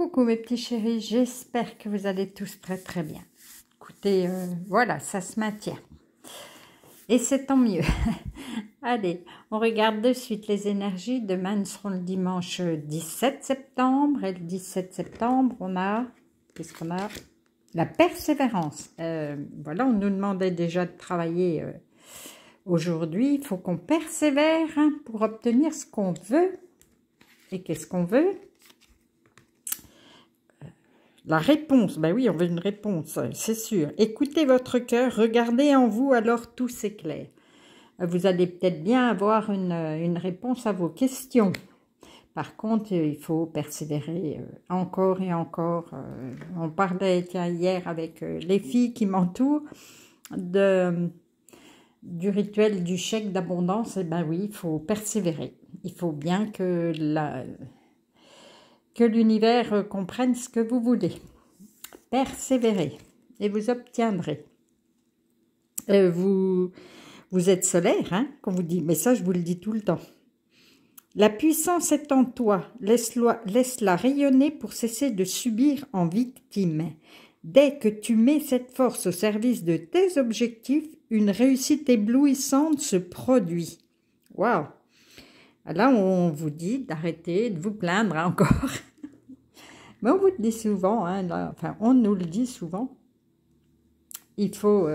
Coucou mes petits chéris, j'espère que vous allez tous très très bien. Écoutez, voilà, ça se maintient. Et c'est tant mieux. Allez, on regarde de suite les énergies. Demain, nous serons le dimanche 17 septembre. Et le 17 septembre, on a... Qu'est-ce qu'on a? La persévérance. Voilà, on nous demandait déjà de travailler aujourd'hui. Il faut qu'on persévère hein, pour obtenir ce qu'on veut. Et qu'est-ce qu'on veut? La réponse, ben oui, on veut une réponse, c'est sûr. Écoutez votre cœur, regardez en vous, alors tout s'éclaire. Vous allez peut-être bien avoir une réponse à vos questions. Par contre, il faut persévérer encore et encore. On parlait tiens, hier avec les filles qui m'entourent du rituel du chèque d'abondance. Et ben oui, il faut persévérer. Il faut bien que l'univers comprenne ce que vous voulez. Persévérez et vous obtiendrez. Vous êtes solaire, hein, qu'on vous dit, mais ça je vous le dis tout le temps. La puissance est en toi, laisse-la rayonner pour cesser de subir en victime. Dès que tu mets cette force au service de tes objectifs, une réussite éblouissante se produit. Waouh! Là, on vous dit d'arrêter de vous plaindre hein, encore. Mais on vous le dit souvent, hein, là, enfin on nous le dit souvent, il faut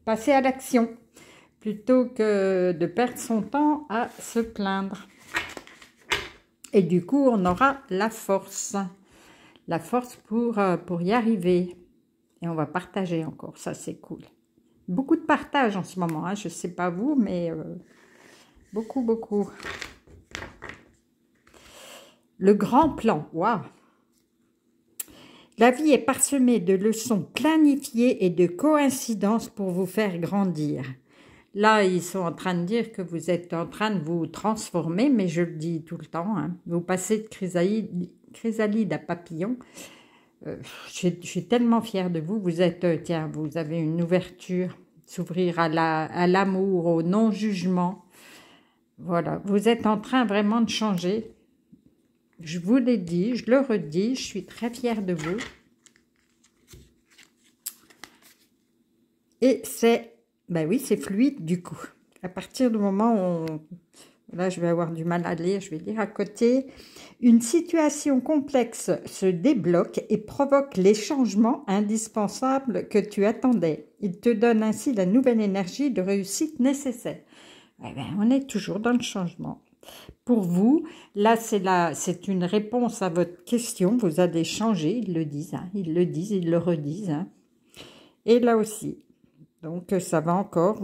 passer à l'action plutôt que de perdre son temps à se plaindre. Et du coup, on aura la force pour y arriver. Et on va partager encore, ça c'est cool. Beaucoup de partage en ce moment, hein, je ne sais pas vous, mais beaucoup, beaucoup. Le grand plan, waouh! La vie est parsemée de leçons planifiées et de coïncidences pour vous faire grandir. Là, ils sont en train de dire que vous êtes en train de vous transformer, mais je le dis tout le temps, hein, vous passez de chrysalide à papillon. Je suis tellement fière de vous. Vous êtes, tiens, vous avez une ouverture, s'ouvrir à l'amour, au non-jugement. Voilà, vous êtes en train vraiment de changer. Je vous l'ai dit, je le redis, je suis très fière de vous. Et c'est, ben oui, c'est fluide du coup. À partir du moment où, là je vais avoir du mal à lire, je vais lire à côté. Une situation complexe se débloque et provoque les changements indispensables que tu attendais. Il te donne ainsi la nouvelle énergie de réussite nécessaire. Eh bien, on est toujours dans le changement. Pour vous, là, c'est une réponse à votre question. Vous allez changer, ils le disent, hein, ils le redisent. Hein. Et là aussi, donc ça va encore.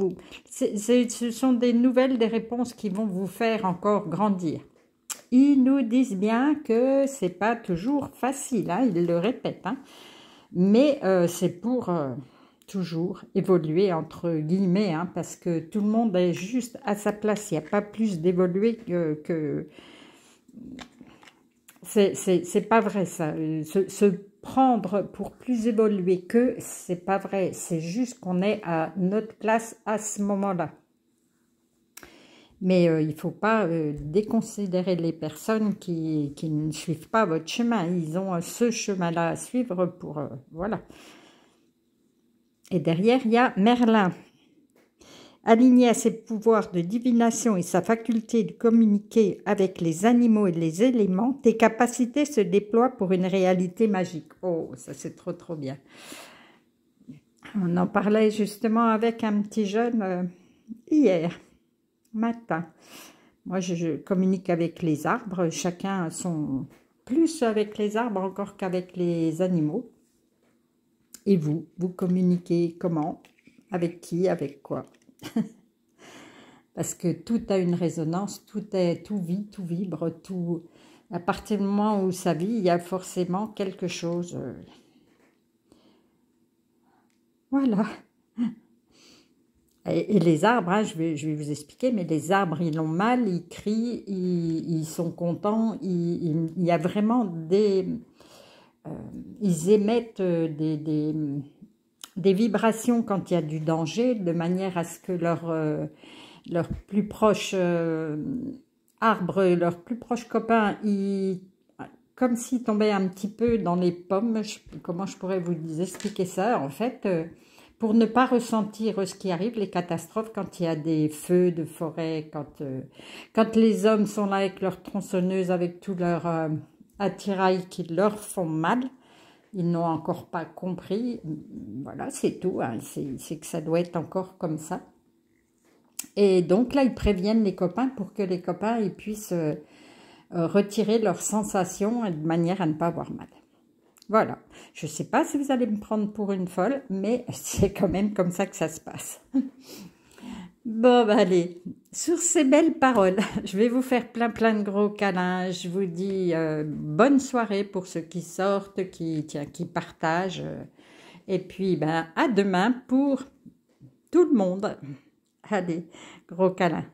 Ce sont des nouvelles, des réponses qui vont vous faire encore grandir. Ils nous disent bien que c'est pas toujours facile, hein, ils le répètent, hein, mais c'est pour... toujours évoluer entre guillemets, hein, parce que tout le monde est juste à sa place. Il n'y a pas plus d'évoluer que... C'est pas vrai ça. Se prendre pour plus évoluer que, c'est pas vrai. C'est juste qu'on est à notre place à ce moment-là. Mais il ne faut pas déconsidérer les personnes qui ne suivent pas votre chemin. Ils ont ce chemin-là à suivre pour... voilà. Et derrière, il y a Merlin. Aligné à ses pouvoirs de divination et sa faculté de communiquer avec les animaux et les éléments, tes capacités se déploient pour une réalité magique. Oh, ça c'est trop trop bien. On en parlait justement avec un petit jeune hier matin. Moi, je communique avec les arbres. Chacun a son... Plus avec les arbres encore qu'avec les animaux. Et vous communiquez comment? Avec qui? Avec quoi? Parce que tout a une résonance, tout vit, tout vibre, tout... À partir du moment où ça vit, il y a forcément quelque chose. Voilà. Et les arbres, hein, je vais vous expliquer, mais les arbres, ils ont mal, ils crient, ils sont contents, il y a vraiment des... ils émettent des vibrations quand il y a du danger, de manière à ce que leurs plus proches arbres, leurs plus proches copains, comme s'il tombait un petit peu dans les pommes. Comment je pourrais vous expliquer ça? En fait, pour ne pas ressentir ce qui arrive, les catastrophes, quand il y a des feux de forêt, quand les hommes sont là avec leurs tronçonneuses, avec tout leur attirail qui leur font mal, ils n'ont encore pas compris. Voilà, c'est tout, hein. C'est que ça doit être encore comme ça. Et donc là, ils préviennent les copains pour que les copains ils puissent retirer leurs sensations de manière à ne pas avoir mal. Voilà, je ne sais pas si vous allez me prendre pour une folle, mais c'est quand même comme ça que ça se passe. Bon, bah allez, sur ces belles paroles, je vais vous faire plein de gros câlins. Je vous dis bonne soirée pour ceux qui sortent, qui partagent. Et puis, ben, à demain pour tout le monde. Allez, gros câlins.